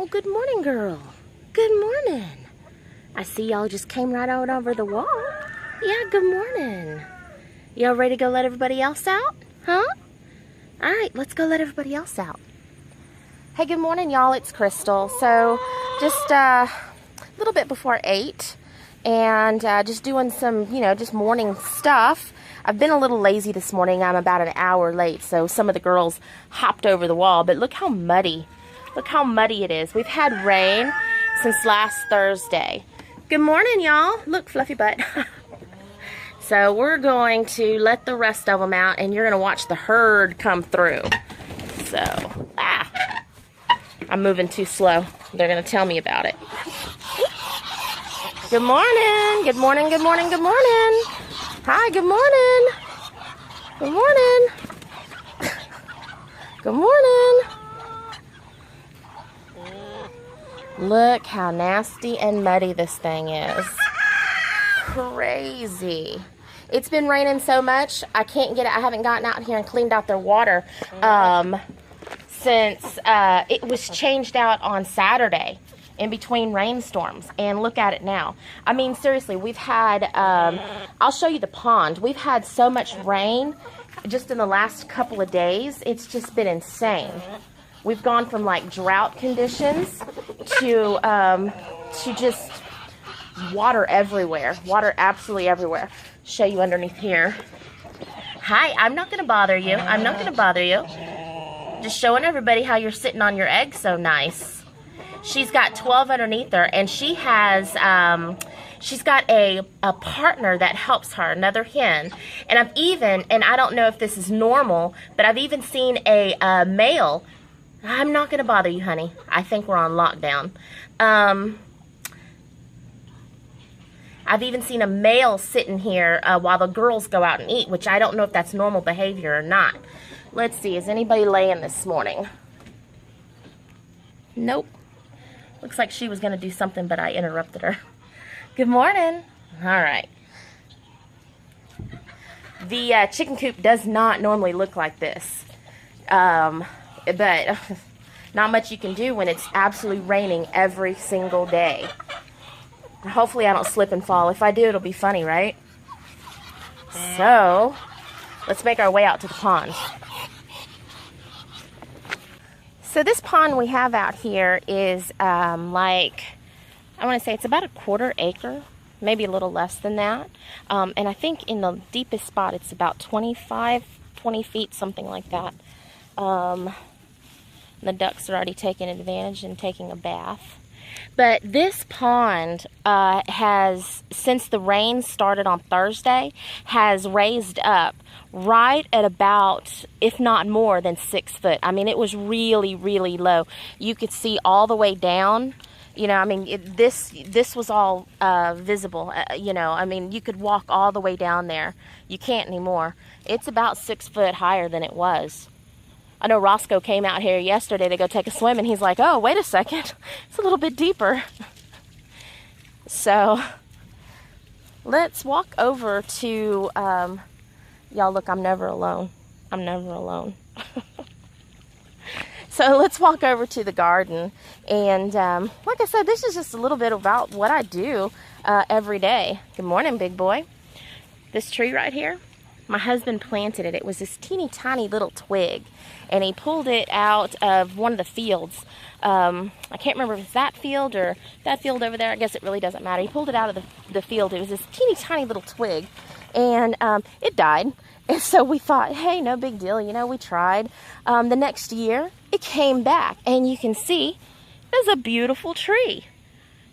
Oh, good morning, girl. Good morning. I see y'all just came right out over the wall. Yeah, good morning. Y'all ready to go let everybody else out? Huh? All right, let's go let everybody else out. Hey, good morning, y'all. It's Crystal. So, just a little bit before 8, and just doing some, just morning stuff. I've been a little lazy this morning. I'm about an hour late, so some of the girls hopped over the wall, but look how muddy. Look how muddy it is. We've had rain since last Thursday. Good morning, y'all. Look, fluffy butt. So we're going to let the rest of them out, and you're going to watch the herd come through. So, I'm moving too slow. They're going to tell me about it. Good morning. Good morning, good morning, good morning. Hi, good morning. Good morning. Good morning. Look how nasty and muddy this thing is. Crazy. It's been raining so much, I can't get it. I haven't gotten out here and cleaned out their water since it was changed out on Saturday in between rainstorms. And look at it now. I mean, seriously, we've had, I'll show you the pond. We've had so much rain just in the last couple of days. It's just been insane. We've gone from like drought conditions to just water everywhere. Water absolutely everywhere. Show you underneath here. Hi, I'm not going to bother you. I'm not going to bother you. Just showing everybody how you're sitting on your egg so nice. She's got 12 underneath her, and she has, she's got a partner that helps her, another hen. And and I don't know if this is normal, but I've even seen a male. I'm not going to bother you, honey. I think we're on lockdown. I've even seen a male sitting here while the girls go out and eat, which I don't know if that's normal behavior or not. Let's see. Is anybody laying this morning? Nope. Looks like she was going to do something, but I interrupted her. Good morning. All right. The chicken coop does not normally look like this. But not much you can do when it's absolutely raining every single day. Hopefully I don't slip and fall. If I do, it'll be funny, right? So, let's make our way out to the pond. So this pond we have out here is like, I want to say it's about a 1/4 acre, maybe a little less than that. And I think in the deepest spot it's about 20 feet, something like that. The ducks are already taking advantage and taking a bath. But this pond has, since the rain started on Thursday, has raised up right at about, if not more than 6 foot. I mean, it was really, really low. You could see all the way down. I mean, this was all visible. I mean, you could walk all the way down there. You can't anymore. It's about 6 foot higher than it was. I know Roscoe came out here yesterday to go take a swim, and he's like, oh, wait a second. It's a little bit deeper. So, let's walk over to, y'all look, I'm never alone. I'm never alone. So, let's walk over to the garden. And, like I said, this is just a little bit about what I do every day. Good morning, big boy. This tree right here, my husband planted it. It was this teeny tiny little twig, and he pulled it out of one of the fields. I can't remember if it's that field or that field over there. I guess it really doesn't matter. He pulled it out of the field. It was this teeny tiny little twig, and it died. And so we thought, hey, no big deal. We tried. The next year, it came back, and you can see there's a beautiful tree.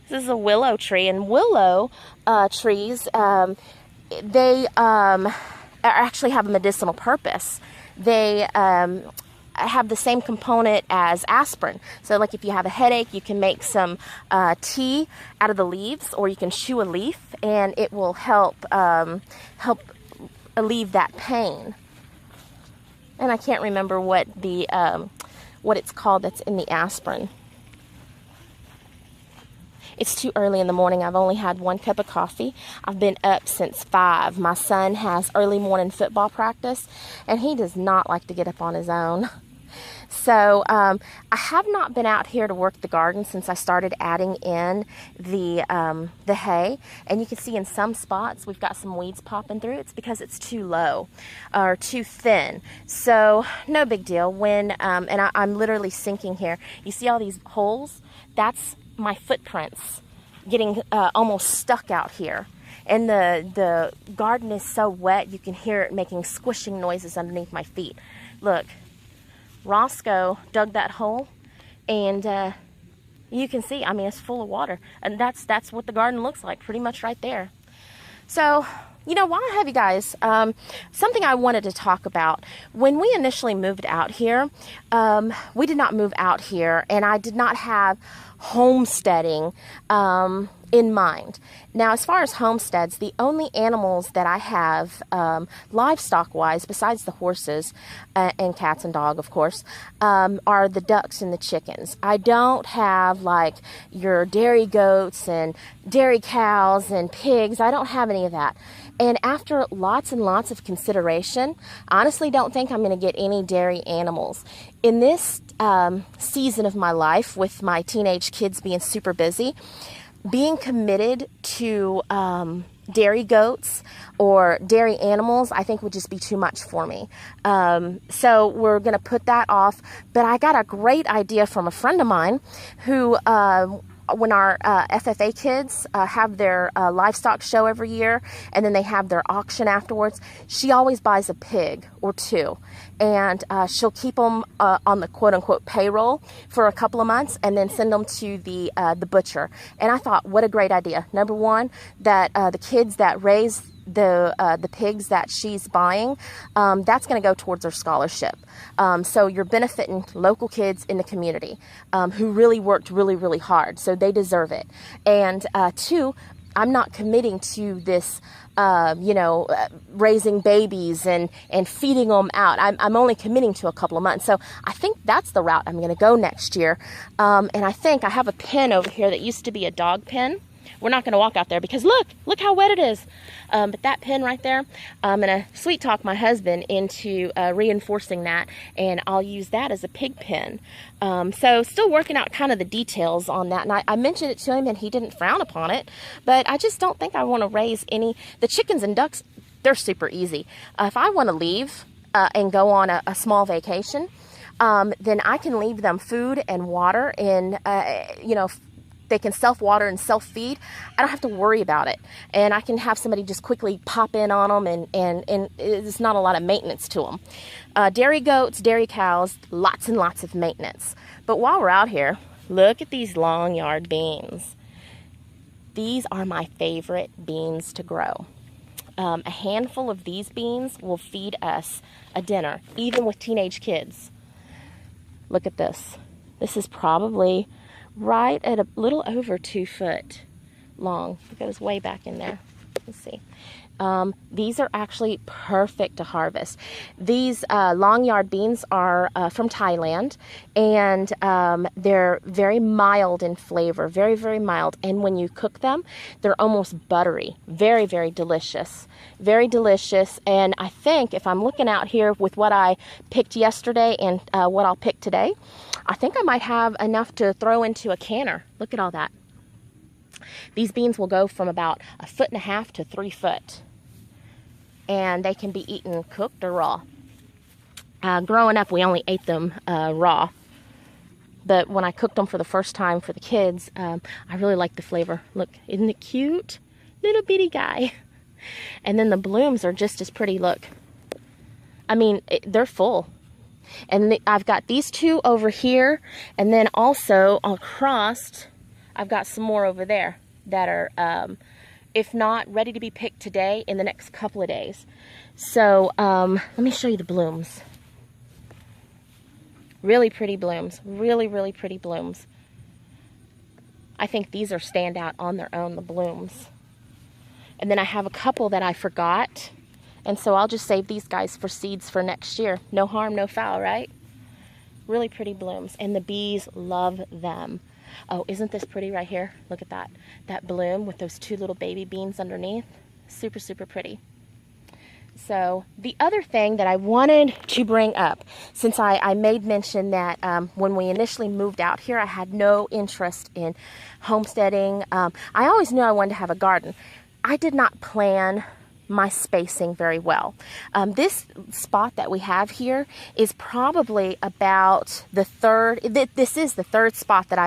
This is a willow tree, and willow trees, they actually have a medicinal purpose. They have the same component as aspirin. So like if you have a headache, you can make some tea out of the leaves, or you can chew a leaf, and it will help alleviate that pain. And I can't remember what it's called that's in the aspirin. It's too early in the morning. I've only had 1 cup of coffee. I've been up since 5. My son has early morning football practice, and he does not like to get up on his own. So I have not been out here to work the garden since I started adding in the hay. And you can see in some spots we've got some weeds popping through. It's because it's too low or too thin. So no big deal. When I'm literally sinking here. You see all these holes? That's my footprints getting almost stuck out here. And the garden is so wet you can hear it making squishing noises underneath my feet. Look. Roscoe dug that hole, and you can see, I mean, it's full of water, and that's what the garden looks like, pretty much right there. So, you know, while I have you guys, something I wanted to talk about. When we initially moved out here, we did not move out here, and I did not have homesteading in mind. Now, as far as homesteads, the only animals that I have livestock-wise, besides the horses and cats and dog, of course, are the ducks and the chickens. I don't have like your dairy goats and dairy cows and pigs. I don't have any of that. And after lots and lots of consideration, I honestly don't think I'm going to get any dairy animals. In this season of my life, with my teenage kids being super busy, being committed to dairy goats or dairy animals, I think would just be too much for me. So we're going to put that off. But I got a great idea from a friend of mine who, when our FFA kids have their livestock show every year, and then they have their auction afterwards, she always buys a pig or two, and she'll keep them on the quote-unquote payroll for a couple of months, and then send them to the butcher. And I thought, what a great idea. Number one, that the kids that raise the pigs that she's buying, that's going to go towards her scholarship. So you're benefiting local kids in the community who really worked really hard. So they deserve it. And two, I'm not committing to this, raising babies and feeding them out. I'm only committing to a couple of months. So I think that's the route I'm going to go next year. And I think I have a pen over here that used to be a dog pen. We're not going to walk out there because look how wet it is. But that pen right there, I'm going to sweet talk my husband into reinforcing that, and I'll use that as a pig pen. So still working out kind of the details on that. And I mentioned it to him, and he didn't frown upon it. But I just don't think I want to raise any. The chickens and ducks, they're super easy. If I want to leave and go on a small vacation, then I can leave them food and water in, they can self-water and self-feed. I don't have to worry about it. And I can have somebody just quickly pop in on them, and it's not a lot of maintenance to them. Dairy goats, dairy cows, lots and lots of maintenance. But while we're out here, look at these long yard beans. These are my favorite beans to grow. A handful of these beans will feed us a dinner, even with teenage kids. Look at this. This is probably right at a little over 2 foot long. It goes way back in there. Let's see. These are actually perfect to harvest. These long yard beans are from Thailand, and they're very mild in flavor, very mild. And when you cook them, they're almost buttery. Very delicious. Very delicious. And I think if I'm looking out here with what I picked yesterday and what I'll pick today, I think I might have enough to throw into a canner. Look at all that. These beans will go from about 1.5 feet to 3 foot. And they can be eaten cooked or raw. Growing up, we only ate them raw. But when I cooked them for the first time for the kids, I really liked the flavor. Look, isn't it cute? Little bitty guy. And then the blooms are just as pretty. Look. I mean, they're full. And I've got these two over here. And then also across, I've got some more over there that are, if not ready to be picked today, in the next couple of days. So let me show you the blooms. Really pretty blooms. Really pretty blooms. I think these are standout on their own, the blooms. And then I have a couple that I forgot. And so I'll just save these guys for seeds for next year. No harm, no foul, right? Really pretty blooms. And the bees love them. Oh, isn't this pretty right here? Look at that. That bloom with those 2 little baby beans underneath. Super pretty. So the other thing that I wanted to bring up, since I made mention that when we initially moved out here, I had no interest in homesteading. I always knew I wanted to have a garden. I did not plan my spacing very well. This spot that we have here is probably about the third. This is the third spot that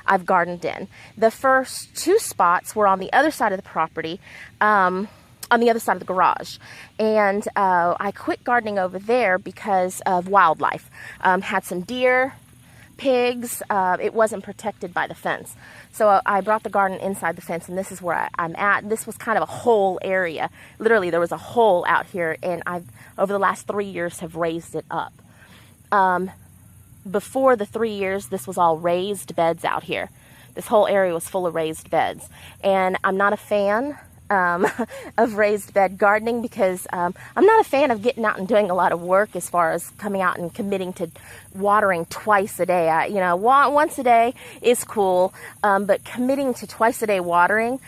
I've gardened in. The first two spots were on the other side of the property, on the other side of the garage, and I quit gardening over there because of wildlife. Had some deer, pigs. It wasn't protected by the fence. So I brought the garden inside the fence, and this is where I'm at. This was kind of a whole area. Literally, there was a hole out here, and I've, over the last 3 years, have raised it up. Before the 3 years, this was all raised beds out here. This whole area was full of raised beds. And I'm not a fan of raised bed gardening because I'm not a fan of getting out and doing a lot of work as far as coming out and committing to watering twice a day. You know, once a day is cool, but committing to twice a day watering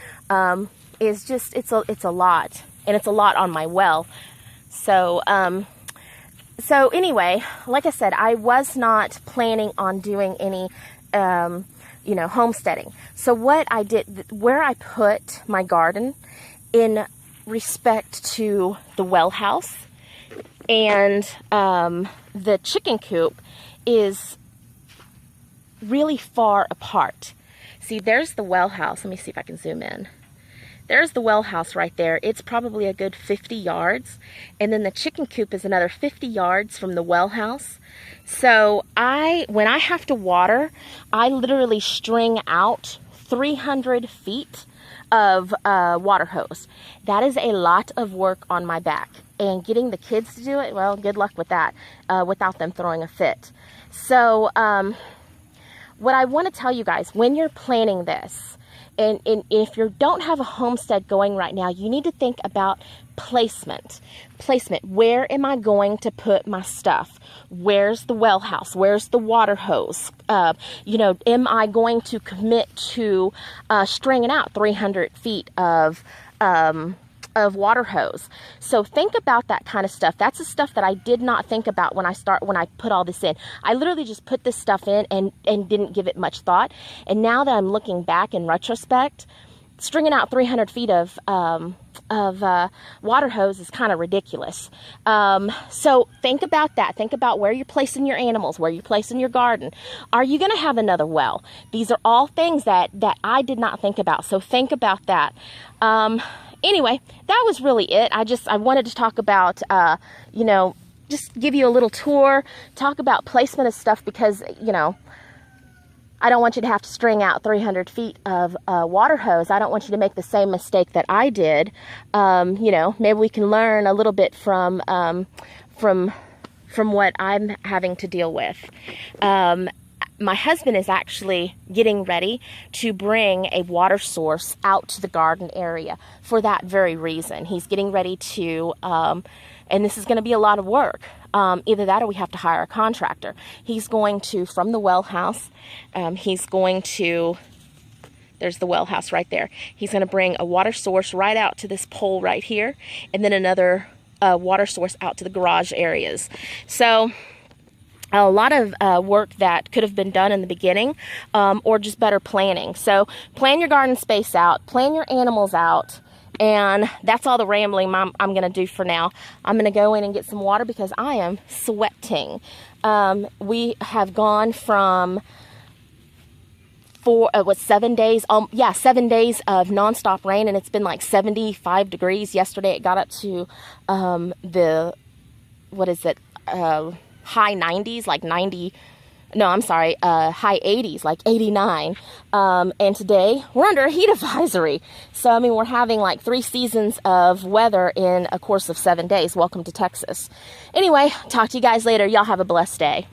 is just, it's a lot, and it's a lot on my well. So anyway, like I said, I was not planning on doing any you know, homesteading. So what I did, where I put my garden in respect to the well house and the chicken coop is really far apart. See, there's the well house. Let me see if I can zoom in. There's the well house right there. It's probably a good 50 yards. And then the chicken coop is another 50 yards from the well house. So when I have to water, I literally string out 300 feet of water hose. That is a lot of work on my back. And getting the kids to do it, well, good luck with that, without them throwing a fit. So what I want to tell you guys, when you're planning this, and if you don't have a homestead going right now, you need to think about placement. Placement. Where am I going to put my stuff? Where's the well house? Where's the water hose? You know, am I going to commit to stringing out 300 feet of water hose? So think about that kind of stuff. That's the stuff that I did not think about when I put all this in. I literally just put this stuff in and didn't give it much thought. And now that I'm looking back in retrospect, stringing out 300 feet of water hose is kind of ridiculous. So think about that. Think about where you're placing your animals, where you're placing your garden. Are you going to have another well? These are all things that I did not think about. So think about that. Anyway, that was really it. I wanted to talk about, you know, just give you a little tour, talk about placement of stuff because, you know, I don't want you to have to string out 300 feet of water hose. I don't want you to make the same mistake that I did. You know, maybe we can learn a little bit from what I'm having to deal with. My husband is actually getting ready to bring a water source out to the garden area for that very reason. He's getting ready to, and this is going to be a lot of work. Either that or we have to hire a contractor. He's going to, from the well house, he's going to, there's the well house right there. He's going to bring a water source right out to this pole right here, and then another water source out to the garage areas. So a lot of work that could have been done in the beginning, or just better planning. So plan your garden space out, plan your animals out, and that's all the rambling I'm going to do for now. I'm going to go in and get some water because I am sweating. We have gone from 7 days? 7 days of nonstop rain, and it's been like 75 degrees. Yesterday it got up to high 90s, like 90, no, I'm sorry, high 80s, like 89. And today we're under a heat advisory. So, I mean, we're having like 3 seasons of weather in a course of 7 days. Welcome to Texas. Anyway, talk to you guys later. Y'all have a blessed day.